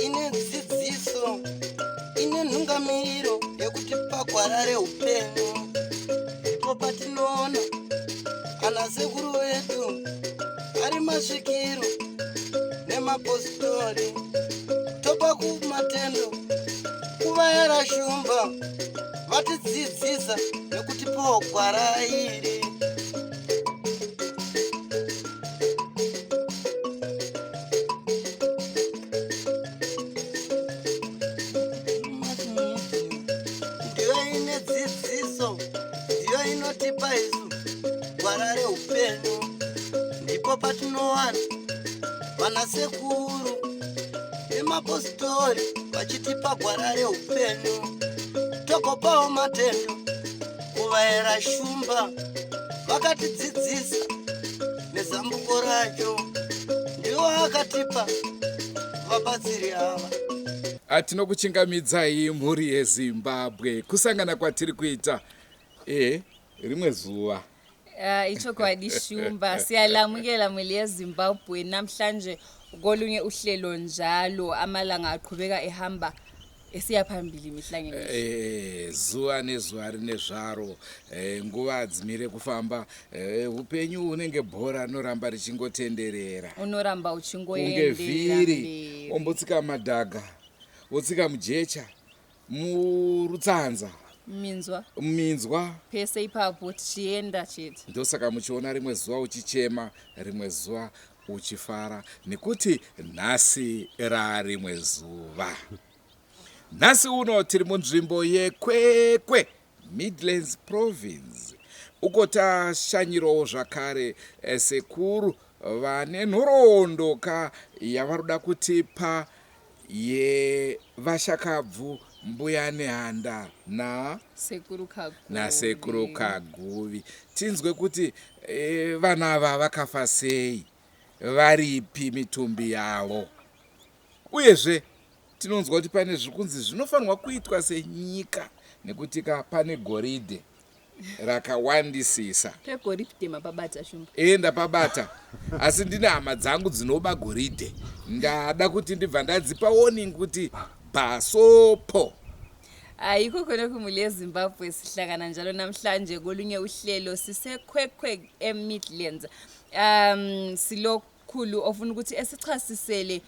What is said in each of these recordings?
ine dzidziso ine nhungamiriro yekuti pagwara reupenyu ndipo patinoona anasekuru vedu ari masvikiro nemapositori topa kumatendo kuvayara shumba vatidzidzisa nekutipawo gwara iri. Ndiyo ine dzidziso, ndiyo inotipa isu gwara reupenyu, ndipo patinowana vanasekuru nemapositori vachitipa gwara reupenyu, togopawo matendo kuvayera shumba vakatidzidzisa nezambuko racho, ndiwo akatipa vabatsiri ava. Tinokuchingamidzai mhuri yeZimbabwe kusangana kwatiri kuita rimwe zuva ichokwadi shumba siyalamukela mweli yeZimbabwe namhlanje kolunye uhlelo njalo amalanga aqhubeka ehamba esiya phambili mihla ngemihla. Zuva nezuva rine zvaro, nguva dzimire kufamba, upenyu unenge bhora noramba richingotenderera, unoramba unge vhiri, ombotsika madhaga, wotsika mujecha, murutsanza, minzwa pese ipapo tichienda chete. Ndosaka muchiona rimwe zuva uchichema, rimwe zuva uchifara, nekuti nhasi rarimwe zuva. Nhasi uno tiri munzvimbo yeKwekwe, Midlands Province, uko tashanyirawo zvakare sekuru vane nhoroondo yavaroda kutipa yevashakabvu Mbuya Nehanda naSekuru Kaguvi. Tinzwe kuti vana ava vakafa sei, varipi mitumbi yavo, uyezve tinonzwa kuti pane zvikunzi zvinofanirwa kuitwa senyika nekuti pane goridhe rakawandisisa. Ndapabata, asi ndine hama dzangu dzinoba goridhe, ndada kuti ndibva ndadzipa warning kuti bhasopo. Ikho kumuli yeZimbabwe sihlangana njalo namhlanje kolunye uhlelo siseKwekwe eMidlands. Silokhulu ofuna ukuthi esichasisele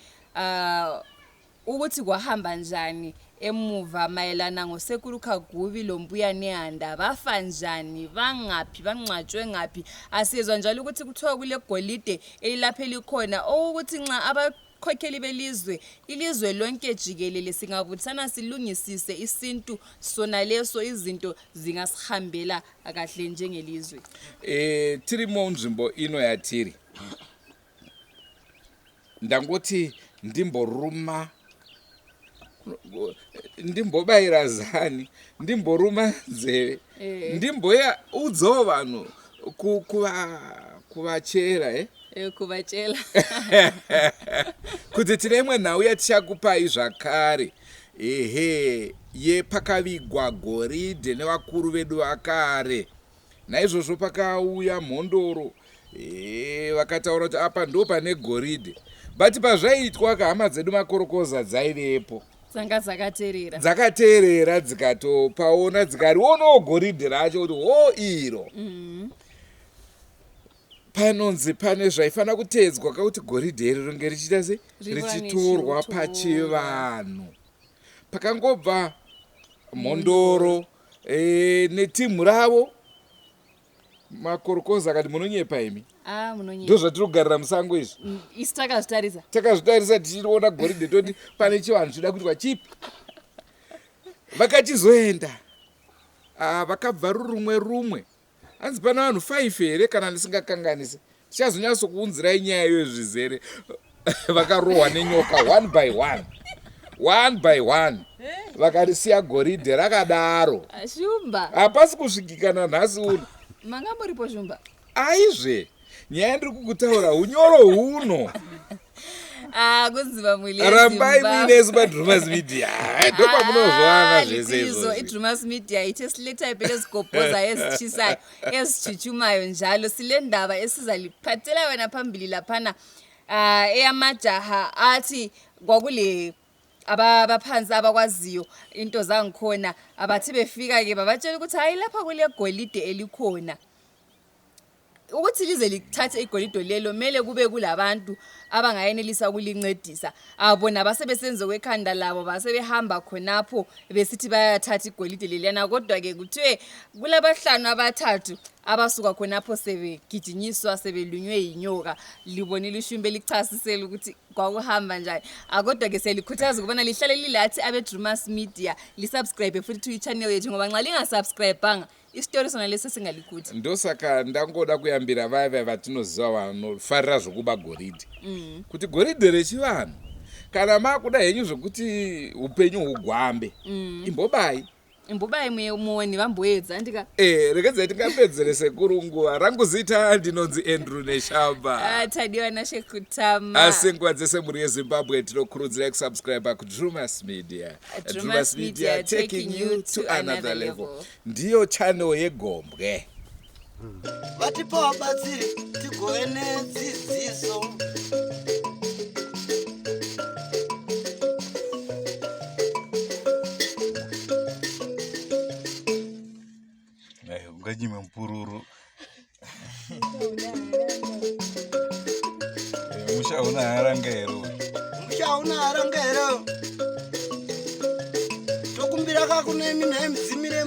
ukuthi kwahamba njani emuva mayelana ngoSekuru Kaguvi loMbuya Nehanda, bafa njani, bangaphi, bangcwatshwe ngaphi. Asizwa njalo ukuthi kuthiwa kule golide elilapha elikhona ukuthi nxa abakhokheli belizwe ilizwe lonke jikelele singabuthana silungisise isintu sona leso izinto zingasihambela kahle njengelizwe. Tiri munzvimbo ino yatiri, ndangoti ndimboruma, ndimbobayira zani, ndimboruma nzeve, ndimboya udzawo vanhu kuvachera kuvachela kuti tine imwe nhau yatichakupai zvakare yepakavigwa goridhe nevakuru vedu vakare. Naizvozvo pakauya mhondoro vakataura kuti apa ndo pane goridhe, but pazvaitwa hama dzedu makorokoza dzaivepo, dzakateerera dzikatopaona dzikarionawo goridhe racho kuti iro. Panonzi pane zvaifanira kuteedzwa kuti goridhe iri ringe richiita se richitorwa pachivanhu. Pakangobva mhondoro netimu ravo makorokoza akati munonyepa imi, ndo zvatiri kugarira musango izvi. Isi takazvitarisa tichiona goridhe toti pane chivanhu chida kuitwa chipi. Vakachizoenda vakabva rumwe hanzi pana vanhu 5 here kana ndisingakanganisi, tichazonyatsokuunzirai nyaya yezvizere. Vakarohwa nenyoka one by one vakarisiya goridhe rakadaro. Hapasi kusvikikana nhasi uno. Manga muripo shumba? Aizve nyaya ndiri kukutaura, unyoro huno. kunziva muli rambai muinesu paDrewmas Media ndopa munozwana zvese izvo izvozvi. iDrewmas Media ite sileta ibhele zigobhoza ezichisayo ezichuchumayo njalo sile ndaba esizaliphathela wena phambili laphana eyamajaha athi kwakule abaphansi abakwaziyo into zangikhona abathi befika ke babatshela ukuthi hayi lapha kule golide elikhona ukuthi lize lithathe igolide lelo mele kube kulabantu abangayenelisa ukulincedisa abona basebesenze kwekhanda labo basebehamba khonapho besithi bayathatha igolide leliyana kodwa ke kuthiwe kulabahlanu abathathu abasuka khonapho sebegijinyiswa sebelunywe yinyoka libonile ishumbe lichasisela ukuthi kwakuhamba njani akodwa ke selikhuthaza ukubana lihlale lilathi abeDrewmas Media lisubscribe futhi i-channel yethu ngoba nxa lingasubscribanga isitori sona lesi singalikuthi ndosaka ndangoda kuyambira vaya vatinoziva vanofarira zvokuba goridhe kuti goridhe rechivanhu kana makuda henyu zvokuti upenyu hugwambe imbobai muoni vamboedza ndika rekedzai tingapedzere sekuru nguva rangu zita ndinonzi Andrew Neshamba tadiwa nashekutama asi nguva dzese muri yeZimbabwe tinokurudzirai kusubscribe kuDrewmas Media. Drewmas Media taking you to another level. Ndiyo channel yegombwe vatipa vabatsiri tigove nedzidziso unganyime mpururu mushauna harangero tokumbira kakunemi naye mudzimire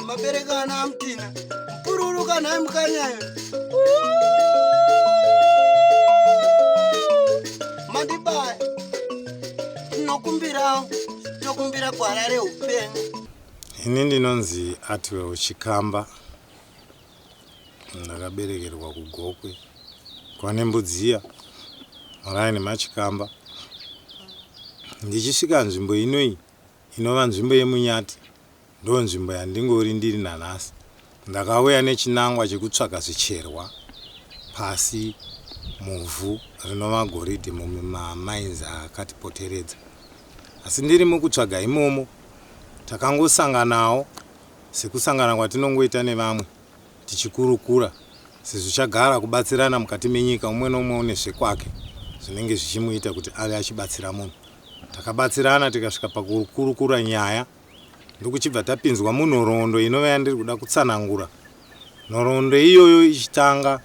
mabereka ana amutina mpururu kana mukanyayo mandibaya tokumbira gwara reupenyu. Ini ndinonzi Atiwe Chikamba ndakaberekerwa kuGokwe kwane Mbudziya maraini machikamba ndichisvika nzvimbo inoyi inova nzvimbo yemunyati ndo nzvimbo yandingori ndiri nanhasi ndakauya nechinangwa chekutsvaga zvicherwa pasi muvhu rinova goridhe mumamainzi akatipoteredza asi ndiri mukutsvaga imomo takangosanganawo sekusangana kwatinongoita nevamwe tichikurukura sezvichagara kubatsirana mukati menyika umwe nomwe une zvekwake zvinenge zvichimuita kuti ave achibatsira munhu takabatsirana tikasvika pakukurukura nyaya ndokuchibva tapinzwa munhoroondo inova yandiri kuda kutsanangura nhoroondo iyoyo ichitanga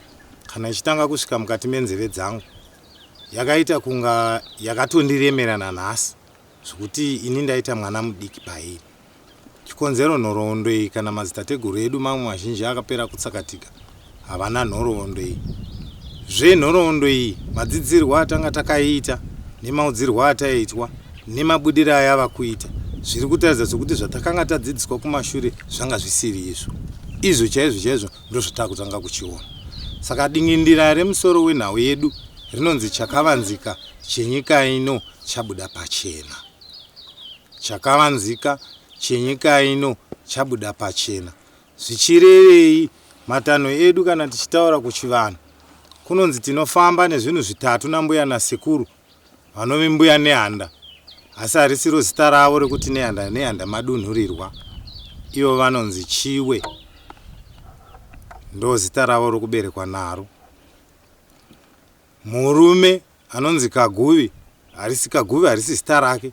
kusvika mukati menzeve dzangu yakaita kunga yakatondiremerana nhasi zvokuti ini ndaita mwana mudiki pairi chikonzero nhoroondo iyi kana madzitateguru edu mamwe mazhinji akapera kutsakatika havana nhoroondo iyi zvenhoroondo iyi madzidzirwo atanga takaita nemaudzirwo ataitwa nemabudiro ayava kuita zviri kutaridza zvokuti zvatakanga tadzidziswa kumashure zvanga zvisiri izvo chaizvo ndozvatakutanga kuchiona saka dingindira remusoro wenhau yedu rinonzi chakavanzika chenyika ino chabuda pachena chakavanzika chenyika ino chabuda pachena zvichirevei matanho edu kana tichitaura kuchivanhu kunonzi tinofamba nezvinhu zvitatu nambuya Nasekuru vanove mbuya Nehanda asi harisiro zita ravo rekuti Nehanda madunhurirwa ivo vanonzi Chiwe ndo zita ravo rokuberekwa naro murume anonzi Kaguvi harisi zita rake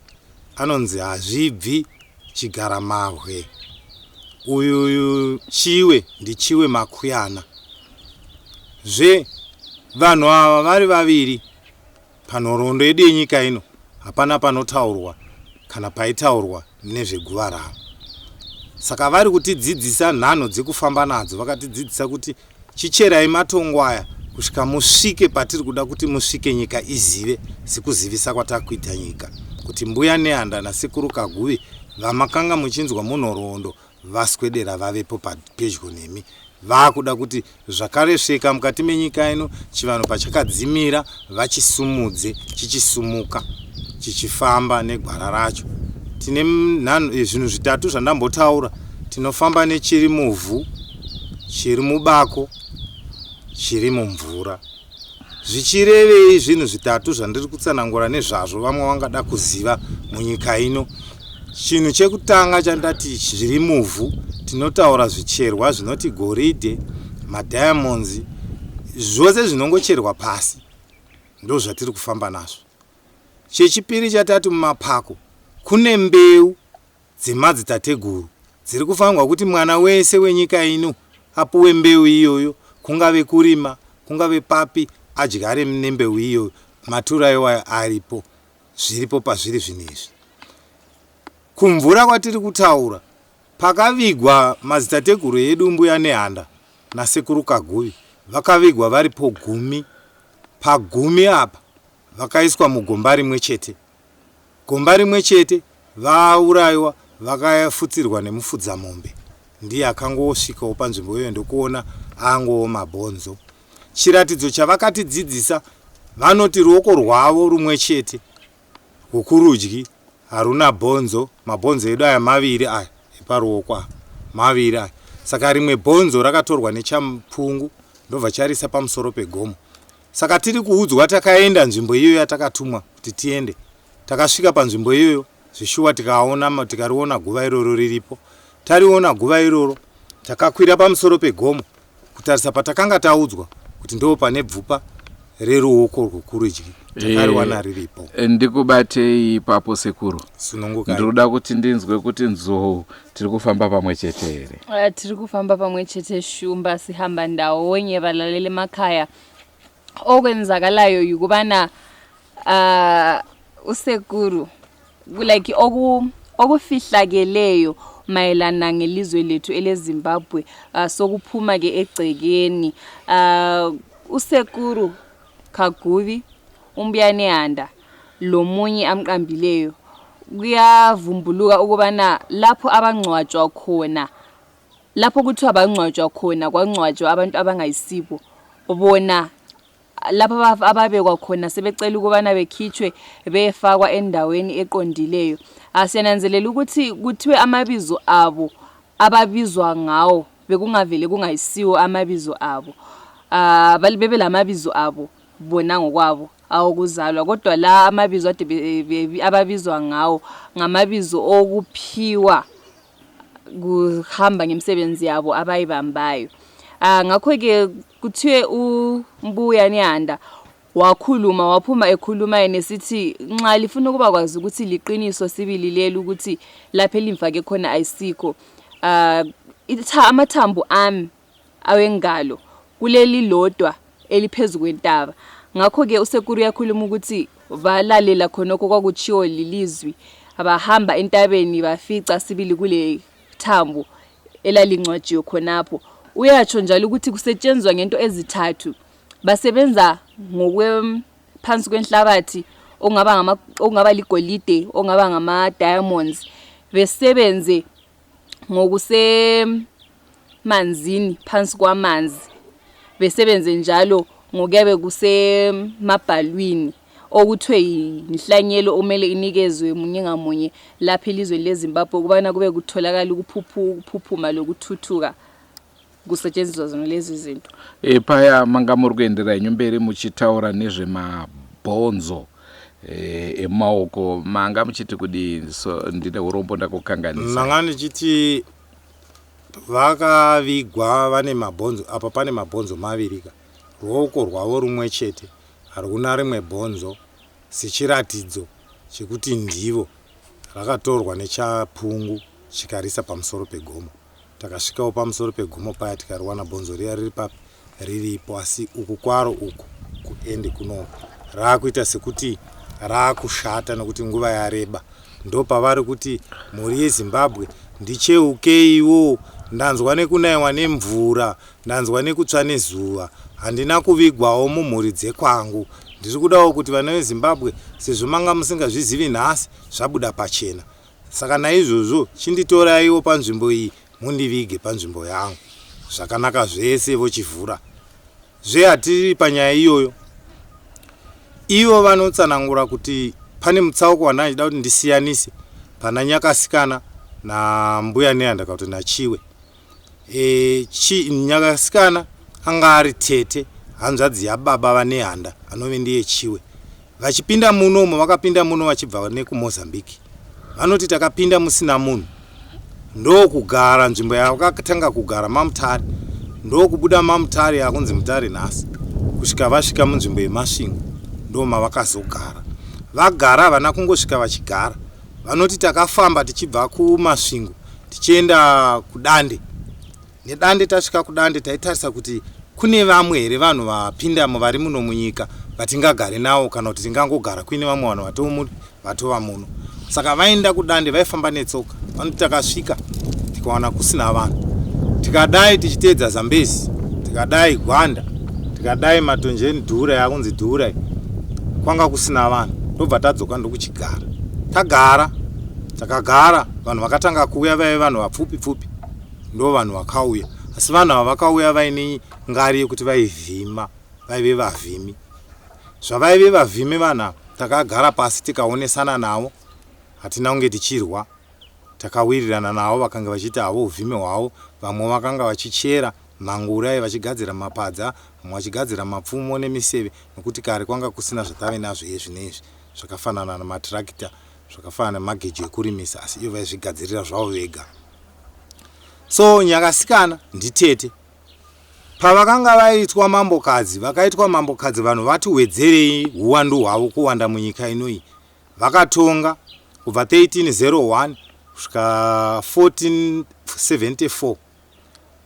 anonzi Hazvibvi Chigaramahwe uyu Chiwe ndiChiwe Makuyana vanhu ava vari vaviri panhoroondo yedu yenyika ino hapana panotaurwa kana paitaurwa nezveguva ravo saka vari kutidzidzisa nhano dzekufamba nadzo vakatidzidzisa kuti chicherai matongo aya kusvika musvike patiri kuda kuti musvike nyika izive sekuzivisa kwatakuita nyika kuti mbuya Nehanda nasekuru Kaguvi vamakanga muchinzwa munhoroondo vaswedera vavepo pedyo nemi vakuda kuti zvakaresveka mukati menyika ino chivanhu pachakadzimira vachisumudze chichisumuka chichifamba negwara racho tine zvinhu zvitatu zvandambotaura tinofamba nechiri muvhu chiri mubako chiri mumvura zvichirevei zvinhu zvitatu zvandiri kutsanangura nezvazvo vamwe vangada kuziva munyika ino. Chinhu chekutanga chandati zviri muvhu, tinotaura zvicherwa zvinoti goridhe, madiamonds, zvose zvinongocherwa pasi ndo zvatiri kufamba nazvo. Chechipiri chatatu, mumapako kune mbeu dzemadzitateguru dziri kufanirwa kuti mwana wese wenyika ino apuwe mbeu iyoyo, kungave kurima, kungave papi, adyare nembeu iyoyo. Matura iwayo aripo, zviripo pazviri zvinezvi. Kumvura kwatiri kutaura, pakavigwa madzitateguru edu Mbuya Nehanda Nasekuru Kaguvi, vakavigwa varipo 10. Pa10 apa vakaiswa mugomba rimwe chete. Gomba rimwe chete, vaurayiwa vakafutsirwa nemufudzamombe. Ndiye akangosvikawo panzvimbo iyoyo ndokuona angowo mabhonzo. Chiratidzo chavakatidzidzisa, vanoti ruoko rwavo rumwe chete rwokurudyi haruna bhonzo. Mabhonzo edu aya maviri aya eparuoko maviri aya. Saka rimwe bhonzo rakatorwa nechamupungu ndobva charisa pamusoro pegomo. Saka tiri kuudzwa takaenda nzvimbo iyoyo yatakatumwa kuti tiende. Takasvika panzvimbo iyoyo zvishuwa tikariona guva iroro riripo. Tariona guva iroro, takakwira pamusoro pegomo kutarisa patakanga taudzwa kuti ndo pane bvupa reruoko rwokurudyi. Takariwana riripo. Ndikubatei ipapo Sekuru. Sunungukai. Ndinoda kuti ndinzwe kuti nzou tiri kufamba pamwe chete here? Tiri kufamba pamwe chete shumba, sihamba ndawonye valalele makhaya. Okwenzakalayo yikubana uSekuru like okufihlakeleyo mayelana ngelizwe lethu eleZimbabwe sokuphuma ke egcekeni. uSekuru Kaguvi, Mbuya Nehanda, lomunye amqambileyo kuyavumbuluka ukubana lapho abangcwatshwa khona, lapho kuthiwa abangcwatshwa khona kwangcwatshwa abantu abangayisibo, bona lapho ababekwa khona sebecela ukubana bekhitshwe befakwa endaweni eqondileyo. Asiyananzelela ukuthi kuthiwe amabizo abo ababizwa ngawo bekungavele kungayisiwo amabizo abo. Bebe lamabizo abo bona ngokwabo awokuzalwa, kodwa la amabizo ade ababizwa ngawo ngamabizo okuphiwa kuhamba ngemsebenzi yabo abayibambayo. Ngakho ke kuthiwe uMbuya Nehanda wakhuluma, waphuma ekhuluma enesithi nxa lifuna ukuba kwazi ukuthi liqiniso sibili lelo ukuthi lapho elimfake khona ayisikho, amathambo ami awengalo kuleli lodwa eliphezulu kwentaba. Ngakho ke uSekuru yakhuluma ukuthi balalela khonoko kwakuchiwo lilizwi, abahamba entabeni bafica sibili kule thambo elalingcwatshiwe khonapho. Uyatsho njalo ukuthi kusetshenzwa ngento ezithathu, basebenza phansi kwenhlabathi ongaba ligolide, ongaba ngama diamonds, besebenze ngokusemanzini phansi kwamanzi, besebenze njalo ngokuyabe kusemabhalwini okuthiwe inhlanyelo omele inikezwe munye ngamunye lapha elizweni leZimbabwe ukubana kube kutholakala ukuphuphuma lokuthuthuka kusetshenziswa zona lezi zinto. Paya mangamuri kuendera nyumberi muchitaura nezvemabhonzo emaoko, manga muchiti kudii? So ndine urombo ndakukanganisa. Manga ndichiti vakavigwa vane mabhonzo, apa pane mabhonzo mavirika, ruoko rwavo rumwe chete haruna rimwe bhonzo, sechiratidzo chekuti ndivo. Rakatorwa nechapungu chikarisa pamusoro pegomo. Takasvikawo pamusoro pegomo paya tikariwana bhonzo riya riripo, asi uku kwaro uku kuende kuno rakuita sekuti rakushata nekuti nguva yareba. Ndo pavari kuti mhuri yeZimbabwe ndicheukeiwo, ndanzwa nekunaiwa nemvura, ndanzwa nekutsva nezuva, handina kuvigwawo mumhuri dzekwangu. Ndiri kudawo kuti vana veZimbabwe sezvo manga musingazvizivi nhasi zvabuda pachena. Saka naizvozvo chinditoraiwo panzvimbo iyi mundivige panzvimbo yangu. Zvakanaka zvese vochivhura. Hatiri panyaya iyoyo. Ivo vanotsanangura kuti pane mutsauko wandachida kuti ndisiyanise pana Nyakasikana naMbuya Nehanda kana kuti naChiwe. Nyakasikana anga ari tete hanzvadzi yababa vaNehanda anove ndiye Chiwe. Vachipinda munomo vakapinda muno vachibva nekumozambique. Vanoti takapinda musina munhu. Ndokugara nzvimbo yakatanga kugara Mamutare. Ndokubuda Mamutare yakunzi Mutare nhasi. Kusvika vasvika munzvimbo yeMasvingo. Ndoma vakazogara. Vagara vana kungosvika vachigara. Vanoti takafamba tichibva kuMasvingo tichienda kuDande. Nedande tasvika kuDande taitarisa kuti kune vamwe here vanhu vapindamo vari muno munyika vatingagare navo kana kuti tingangogara kuine vamwe vanhu vatova muno. Saka vaenda kuDande vaifamba netsoka. Vanoti takasvika tikawana kusina vanhu. Tikadai tichiteedza Zambezi, tikadai Gwanda, tikadai Matonjeni Dhura yakunzi Dhura, kwanga kusina vanhu. Ndobva tadzoka ndokuchigara. Takagara vanhu vakatanga kuuya vaive vanhu vapfupi pfupi. Ndo vanhu vakauya. Asi vanhu ava vakauya vaine ngari yekuti vaivhima, vaive vavhimi. Zvavaive vavhimi vanhu takagara pasi tikaonesana navo. Hatina kunge tichirwa. Takawirirana navo vakanga vachiita havo uvhimi hwavo. Vamwe vakanga vachichera mangura vachigadzira mapadza, vamwe vachigadzira mapfumo nemiseve, nokuti kare kwanga kusina zvatave nazvo zvinezvi zvakafanana namatractor, zvakafanana nemageji ekurimisa, asi ivo vaizvigadzirira zvavo vega. So Nyakasikana nditete. Pavakanga vaitwa mambokadzi, vakaitwa mambokadzi vanhu vati wedzerei uwandu hwavo kuwanda munyika inoi. Vakatonga kubva 1301 kusvika 1474.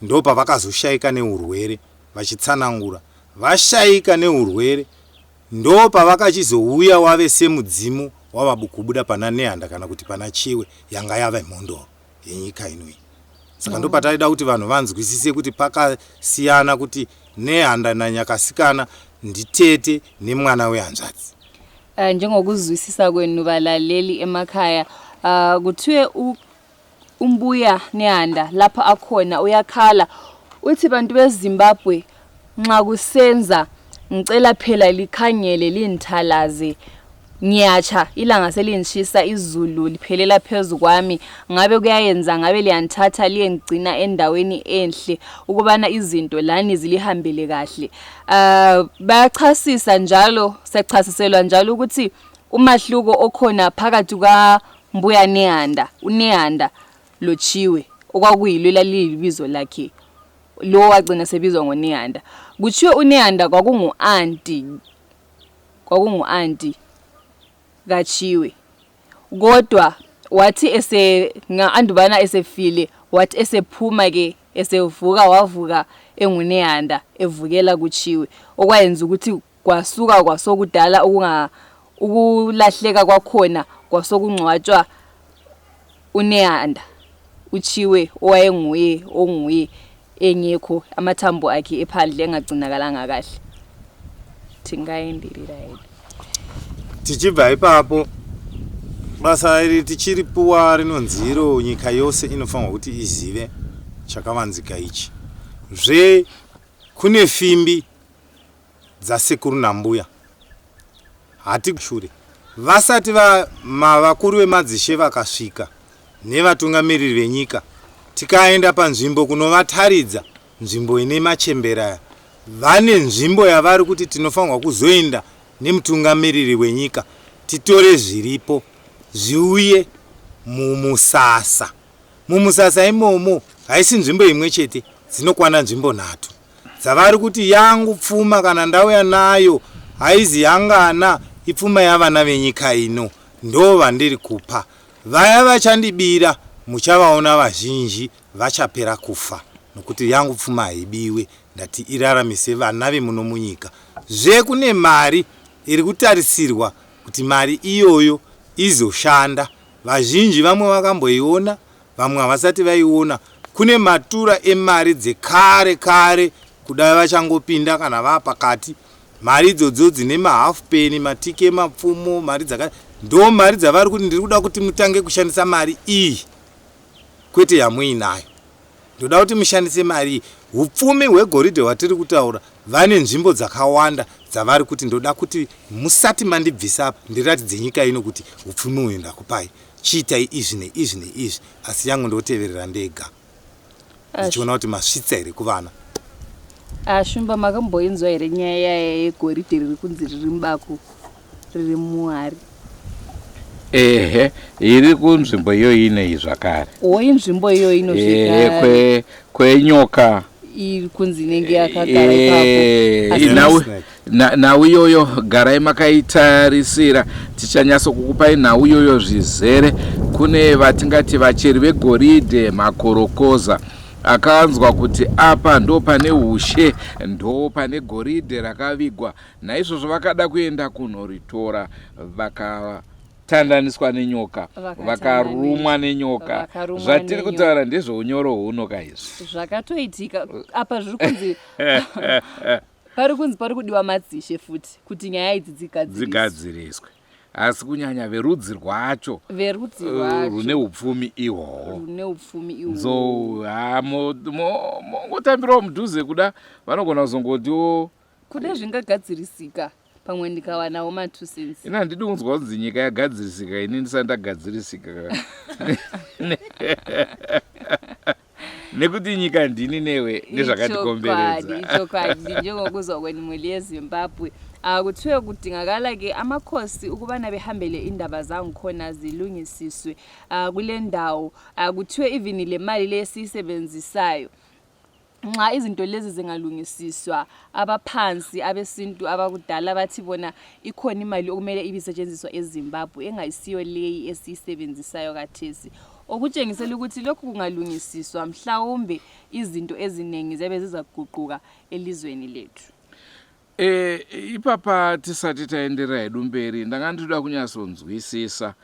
Ndo pavakazoshaika neurwere vachitsanangura. Vashaika neurwere ndo pavakachizouya wave semudzimu wavabukubuda pana Nehanda kana kuti pana Chiwe yanga yava mhondoro yenyika inoi. Saka ndo pataida kuti vanhu vanzwisise kuti pakasiyana kuti Nehanda naNyakasikana nditete nemwana wehanzvadzi. Njengokuzwisisa kwenu valaleli emakhaya, kuthiwe uMbuya Nehanda lapha akhona uyakhala uthi bantu beZimbabwe nxa kusenza ngicela phela likhangele linthalaze ngiyacha ilanga selinshisa izulu liphelela phezulu kwami, ngabe kuyayenza ngabe liyanthatha liyengcina endaweni enhle ukubana izinto lani zilihambele kahle. Bayachasisa njalo, sechasiselwa njalo ukuthi umahluko okhona phakathi kaMbuya Nehanda, uNehanda lo Chiwe okwakuyilo lalibizo lakhe lo wagcina sebizwa ngoNehanda. Kuthiwe uNehanda kwakungu-anti kaChiwe, kodwa wathi andubana esefile, wathi esephuma ke wavuka enguNehanda evukela kuChiwe, okwayenza ukuthi kwasuka kwasokudala ukulahleka kwakhona kwasokungcwatshwa uNehanda. uChiwe onguye engekho, amathambo akhe ephandle engagcinakalanga kahle. Tingayendelira yini? Tichibva ipapo basa iri tichiripuwa rinonziro nyika yose inofanwa kuti izive chakavanzika ichi. Kune fimbi dzasekuru naMbuya. Hati shure. Vasati vakuru vemadzishe vakasvika nevatungamiriri venyika, tikaenda panzvimbo kunovataridza, nzvimbo ine machembera, vane nzvimbo yavari kuti tinofanwa kuzoenda nemutungamiriri wenyika, titore zviripo zviuye mumusasa. Mumusasa imomo haisi nzvimbo imwe chete, dzinokwana nzvimbo 3 dzavari kuti yangu pfuma kana ndauya nayo haizi yangana ipfuma yavana venyika ino, ndo vandiri kupa. Vaya vachandibira muchavaona vazhinji vachapera kufa, nokuti yangu pfuma haibiwe, ndati iraramise vana vemuno munyika. Kune mari iri kutarisirwa kuti mari iyoyo izoshanda. Vazhinji vamwe vakamboiona, vamwe havasati vaiona. Kune matura emari dzekare kare kudai vachangopinda kana vapakati. Mari idzodzo dzine mahalf penny, matike emapfumo, mari ndo mari dzavari kuti ndiri kuda kuti mutange kushandisa mari iyi, kwete yamuinayo. Ndoda kuti mushandise mari iyi. Upfumi hwegoridhe hwatiri kutaura, vane nzvimbo dzakawanda dzavari kuti ndoda kuti musati mandibvisa apa ndiratidze nyika ino kuti upfumi uyu ndakupai, chiitai izvi neizvi neizvi, asi yangu ndoteverera ndega, ndichiona kuti masvitsa here kuvana. Shumba makamboinzwa here nyaya yegoridhe riri kunzi riri mubako riri muhari? Ehe, iri kunzvimbo iyoyi inei zvakare. Inzvimbo iyoyi inozvekare kwenyoka iri kunzi inenge yakagara ipapo. Nhau iyoyo garai makaitarisira, tichanyatso kukupai nhau iyoyo zvizere. Kune vatingati vacheri vegoridhe, makorokoza, akanzwa kuti apa ndo pane ushe, ndo pane goridhe rakavigwa. Naizvozvo vakada kuenda kunoritora, vakatandaniswa nenyoka, vakarumwa nenyoka. Zvatiri kutaura ndezveunyoro hunoka izvi. Zvakatoitika apa zviri kunzi pari kudiwa madzishe futi kuti nyaya idzi dzigadziriswe. Asi kunyanya verudzi rwacho rune upfumi ihwohwo. Mongotambirawo mudhuze kuda, vanogona kuzongotiwo kuda zvingagadzirisika. Pamwe ndikawanawo matusensi. Ina ndidi kunzwa kunzi nyika yagadzirisika, ini ndisati ndagadzirisika. Nekuti nyika ndini newe nezvakatikomberedza. Ichokwadi njengokuzwa kwenimweli yeZimbabwe. Kuthiwe kudingakala-ke amakhosi ukubana behambele indaba zangikhona zilungisiswe kule ndawo. Kuthiwe even le mali le esiyisebenzisayo, nxa izinto lezi zingalungisiswa, abaphansi abesintu abakudala bathi bona ikhona imali okumele ibisetshenziswa eZimbabwe engayisiyo leyi esiyisebenzisayo kathesi. Okutshengisela ukuthi lokhu kungalungisiswa, mhlawumbe izinto eziningi zibe zizaguquka elizweni lethu. Ipapa tisati taendera hedu mberi, ndangandida kunyatsonzwisisa.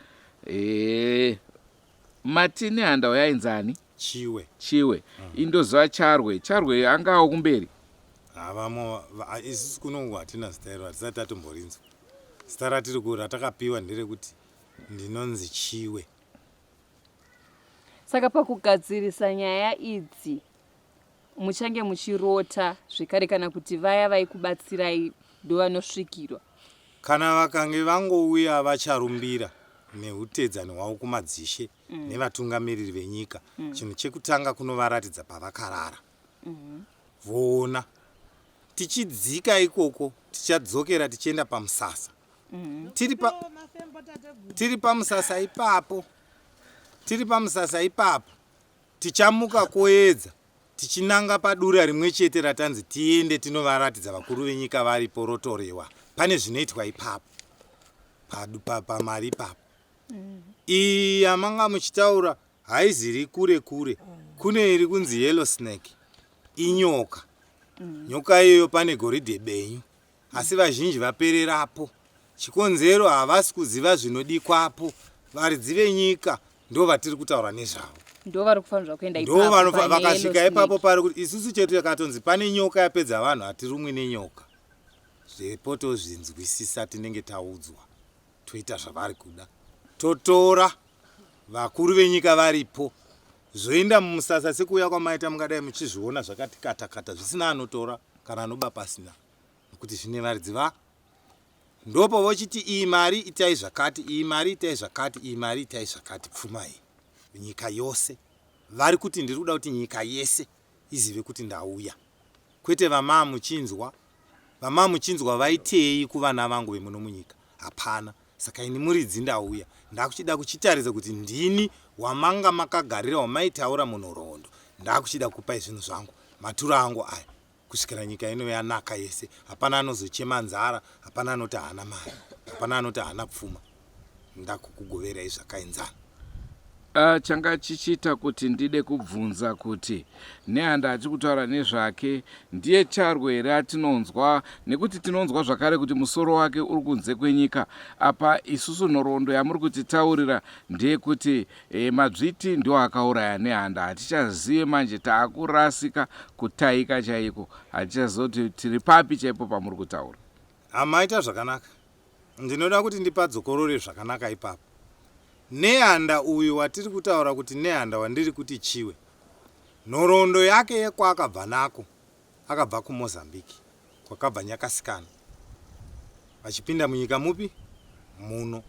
Mati Nehanda wayainzani? Chiwe. Indoziva Charwe angawo kumberi. Isusu kunongo hatina zita iro, hatisati tatomborinzwa. Zita ratiri ratakapiwa nderekuti ndinonzi Chiwe. Saka pakugadzirisa nyaya idzi muchange muchirota zvekare kana kuti vaya vaikubatsirai ndovanosvikirwa? Kana vakange vangouya vacharumbira neutedzani hwavo kumadzishe nevatungamiriri venyika, chinhu chekutanga kunovaratidza pavakarara. Voona tichidzika ikoko, tichadzokera tichienda pamusasa. Tiri pamusasa ipapo tichamuka koedza tichinanga padura rimwe chete ratanzi tiende tinovaratidza vakuru venyika varipo rotorewa. Pane zvinoitwa ipapo pamari ipapo. Iyi yamanga muchitaura haiziri kure kune iri kunzi yellow snake, inyoka. Nyoka iyoyo pane goridhe benyu, asi vazhinji vapererapo. Chikonzero havasi kuziva zvinodikwapo. Varidzi venyika ndo vatiri kutaura nezvavo. Ndo vari kufanirwa kuenda ipapo. Vakasvika ipapo pari kuti isusu chetu yakatonzi pane nyoka yapedza vanhu, hatirumwi nenyoka. Zvepoto zvinzwisisa tinenge taudzwa, toita zvavari kuda. Totora vakuru venyika varipo, zvoenda mumusasa sekuuya kwamaita mungadai muchizviona zvakati kata zvisina anotora kana anoba pasina, nokuti zvine varidzi ndopo vochiti iyi mari itai zvakati, iyi mari itai zvakati, iyi mari itai zvakati. Pfuma iyi nyika yose vari kuti ndiri kuda kuti nyika yese izive kuti ndauya, kwete vamamuchinzwa vaitei kuvana vangu vemuno munyika. Hapana. Saka ini muridzi ndauya, ndakuchida kuchitaridza kuti ndini wamanga makagarira, wamaitaura munhoroondo. Ndakuchida kupai zvinhu zvangu, maturo angu aya, kusvikira nyika ino yanaka yese. Hapana anozochema nzara, hapana anoti hana mari, hapana anoti hana pfuma. Ndakukugoverai zvakaenzana. Changa chichita kuti ndide kubvunza kuti Nehanda achiri kutaura nezvake ndiye Charwe here atinonzwa, nekuti tinonzwa zvakare kuti musoro wake uri kunze kwenyika. Apa isusu nhoroondo yamuri kutitaurira ndeyekuti Madzviti ndio akauraya Nehanda. Hatichazive manje, taakurasika kutaika chaiko, hatichazoti tiri papi chaipo pamuri kutaura. Hamaita zvakanaka, ndinoda kuti ndipadzokorore zvakanaka ipapo. Nehanda uyu watiri kutaura kuti Nehanda wandiri kuti Chiwe, nhoroondo yake yekwaakabva nako, akabva kuMozambique, kwakabva Nyakasikana, vachipinda munyika mupi? Muno.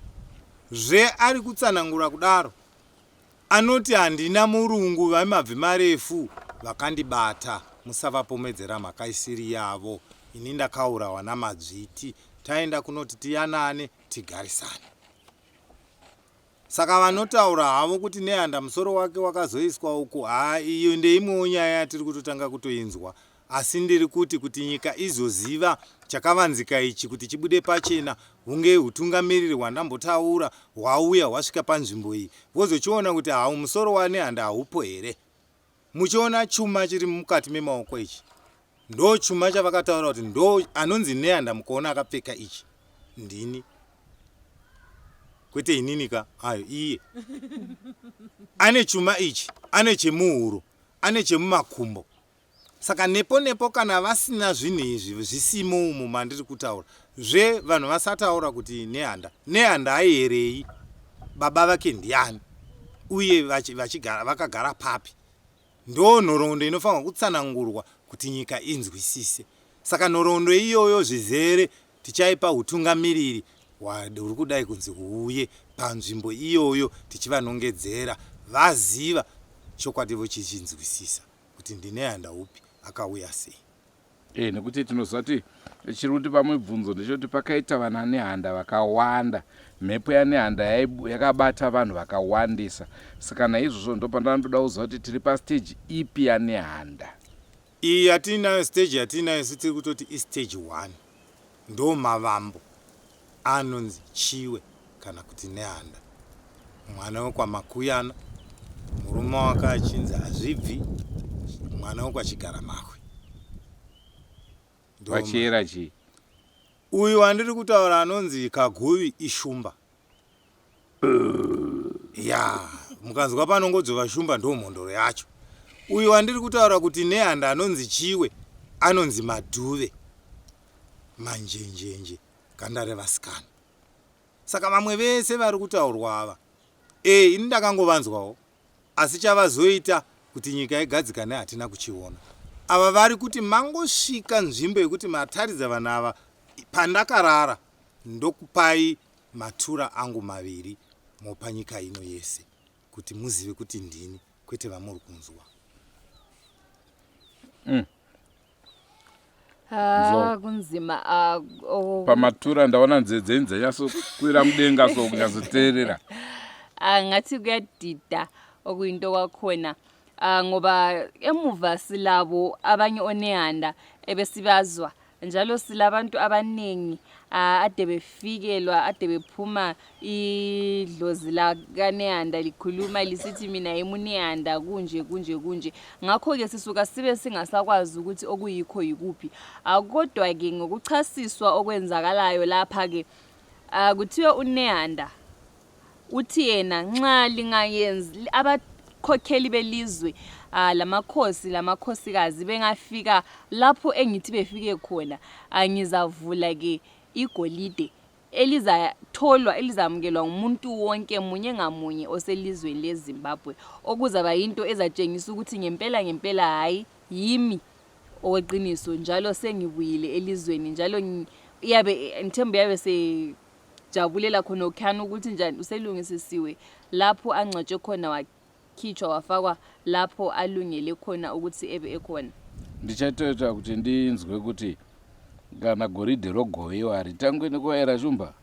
Ari kutsanangura kudaro, anoti handina murungu vemabvi marefu vakandibata, musavapomedzera mhaka isiri yavo. Ini ndakaurawa namadzviti, taenda kunoti tiyanane tigarisane. Saka vanotaura havo kuti Nehanda musoro wake wakazoiswa uku, iyo ndeimwewo nyaya yatiri kutotanga kutoinzwa. Asi ndiri kuti nyika izoziva chakavanzika ichi kuti chibude pachena, hunge utungamiriri hwandambotaura hwauya hwasvika panzvimbo iyi, vozochiona kuti hau musoro waNehanda haupo here. Muchiona chuma chiri mukati memaoko ichi, ndo chuma chavakataura kuti ndo anonzi Nehanda mukuona akapfeka ichi ndini, kwete ininika ayo iye. Ane chuma ichi, ane chemuhuro, ane chemumakumbo. Saka nepo kana vasina zvinhu izvi zvisimo umo mandiri kutaura, vanhu vasataura kuti Nehanda aierei, baba vake ndiani, uye vakagara papi. Ndo nhoroondo inofanirwa kutsanangurwa kuti nyika inzwisise. Saka nhoroondo iyoyo zvizere tichaipa utungamiriri huri kudai kunzi huuye panzvimbo iyoyo, tichivanongedzera vaziva chokwadi vochinzwisisa kuti ndiNehanda upi akauya sei. Nekuti tinozati chiri kutipa mubvunzo ndechoti pakaita vana Nehanda vakawanda, mhepo yaNehanda yakabata vanhu vakawandisa. Saka naizvozvo ndo pandandoda kuziva kuti tiri pastage ipi yaNehanda. Iyi yatinayo, stage yatinayo tiri kutoti istage 1, ndo mavambo anonzi Chiwe kana kuti Nehanda, mwana wekwamakuyana, murume wake achinzi Hazvibvi, mwana wekwachigara mahwe. Wachiyera chii? Uyu wandiri kutaura anonzi Kaguvi ishumba. Mukanzwa panongodzova shumba ndo mhondoro yacho. Uyu wandiri kutaura kuti Nehanda anonzi Chiwe anonzi Madhuve, manjenjenje, ganda revasikana. Saka vamwe vese vari kutaurwa ava, ini ndakangovanzwawo, asi chavazoita kuti nyika igadzikane hatina kuchiona. Ava vari kuti mangosvika nzvimbo yekuti mataridza vanhu ava, pandakarara ndokupai matura angu maviri mopa nyika ino yese, kuti muzive kuti ndini, kwete vamuri kunzwa. Kunzima. Pamatura ndaona nzedzenze yasokwira mudenga sokunyazoteerera. Ngathi kuyadida okuyinto kwakhona. Ngoba emuva silabo abanye oNehanda ebesibazwa, njalo silabantu abaningi ade befikelwa, ade bephuma idlozi la kaNehanda likhuluma lisithi mina emuNehanda kunje. Ngakho ke sisuka sibe singasakwazi ukuthi okuyikho yikuphi. Kodwa ke ngokuchasiswa okwenzakalayo lapha ke kuthiwe uNehanda uthi yena nxa lingayenzi abakhokheli belizwe lamakhosikazi bengafika lapho engithi befike khona, angizavula ke igolide elizatholwa elizamukelwa umuntu wonke munye ngamunye oselizweni leZimbabwe, okuzaba yinto ezatshengisa ukuthi ngempela hayi yimi oweqiniso njalo sengibuyile elizweni, njalo iyabe Nthembu yabe sejabulela khona ukhana ukuthi njani uselungisisiwe lapho angcwatshe khona wakhitshwa wafakwa lapho alungele khona ukuthi ebe ekhona. Ndichatota kuti ndinzwe kuti kana goridhe rogoyiwa ritangweni kuvaira shumba.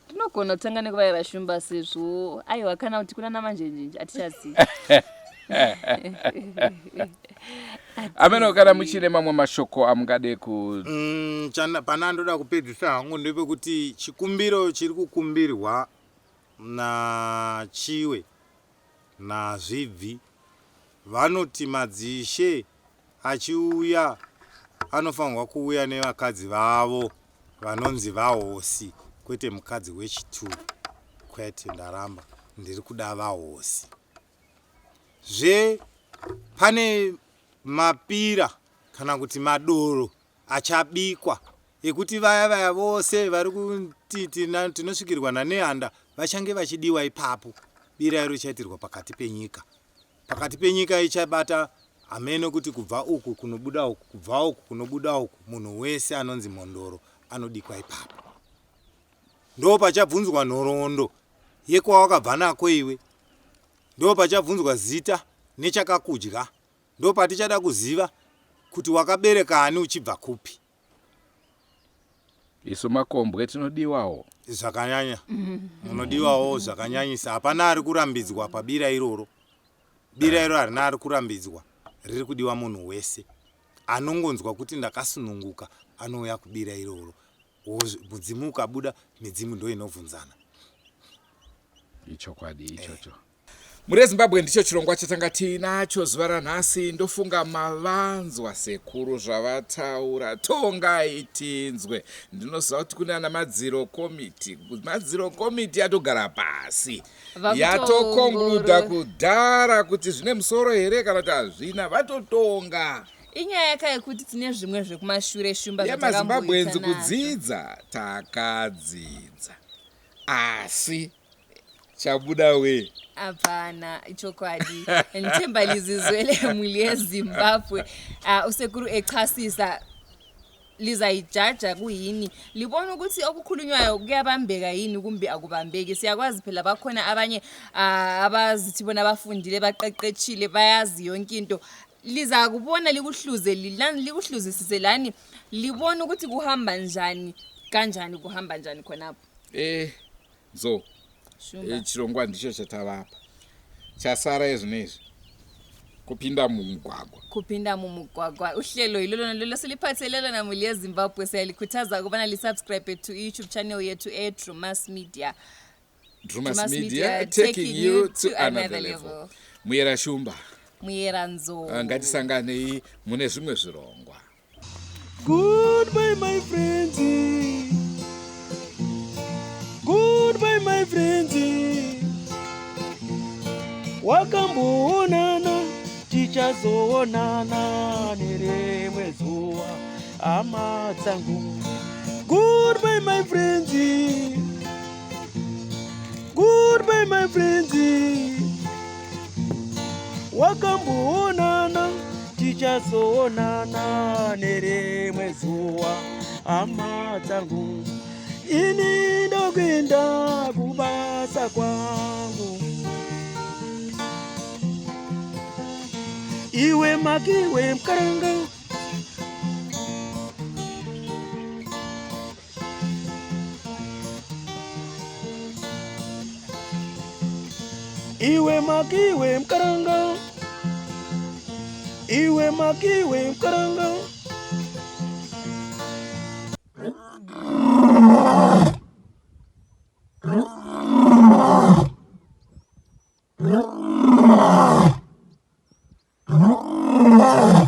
Tinogona kutanga kuvaira shumba sezvo aiwa kana kuti kuna namanjenje atichazivi. Ameno kana muchine mamwe mashoko amungade ku panandoda kupedzisa hangu ndepekuti chikumbiro chiri kukumbirwa naChiwe naZvibvi vanoti madzishe achiuya anofanirwa kuuya nevakadzi vavo vanonzi vahosi, kwete mukadzi wechitu. Kwete, ndaramba ndiri kuda vahosi. Pane mapira kana kuti madoro achabikwa ekuti vaya vose vari kuti tinosvikirwa naNehanda vachange vachidiwa ipapo. Bira iro richaitirwa pakati penyika ichabata ameno kuti kubva uku kunobuda uku, kubva uku kunobuda uku, munhu wese anonzi mondoro anodikwa ipapo. Ndo pachabvunzwa nhoroondo yekwawakabva nako iwe, ndo pachabvunzwa zita nechakakudya, ndo patichada kuziva kuti wakabereka ani uchibva kupi. Isu makombwe tinodiwawo. Zvakanyanya. Munodiwawo zvakanyanyisa. Hapana ari kurambidzwa pabira iroro. Bira iro harina ari kurambidzwa. Riri kudiwa munhu wese. Anongonzwa kuti ndakasununguka anouya kubira iroro. Mudzimu ukabuda midzimu ndo inovhunzana. Ichokwadi ichocho. Muri Zimbabwe ndicho chirongwa chatanga tinacho zuva ranhasi. Ndofunga mavanzwa sekuru zvavataura tonga itinzwe. Ndinoziva kuti kuna madziro komiti. Madziro komiti yatogara pasi. Yatokonkluda kudhara kuti zvine musoro here kana kuti hazvina vatotonga. Inyaya yekuti tine zvimwe zvekumashure shumba yamazimbabwenzi kudzidza takadzidza. Asi chabuda we. Hapana, ichokwadi. Nithembalizizwele muli yeZimbabwe. Usekuru echasisa lizayijaja kuyini. Libona ukuthi okukhulunywayo kuyabambeka yini kumbe akubambeki. Siyakwazi phela bakhona abanye abazithi bona bafundile baqeqetshile bayazi yonke into. Liza kubona likuhluze likuhluzisise lani libona ukuthi kuhamba njani kanjani kuhamba njani khonapho. Zo. Chirongwa ndicho chatavapa. Chasara ezvinezvi kupinda mumugwagwa. Uhlelo ilolo lolo siliphathelele na muli yeZimbabwe siyalikhuthaza ukubana lisubscribe to YouTube channel yethu Drewmas Media. Drewmas Media taking you to another level. Muyera shumba. Muyera nzo. Ngatisangane mune zvimwe zvirongwa. Goodbye my friends. Goodbye my friends. Wakamboonana tichazoonana nerimwe zuva hama dzangu. Goodbye my friends. Goodbye my friends. Wakamboonana tichazoonana nerimwe zuva hama dzangu. Ini ndokwenda kubasa kwangu. Iwe makiwe mkaranga. Iwe makiwe mkaranga. Iwe makiwe mkaranga. No.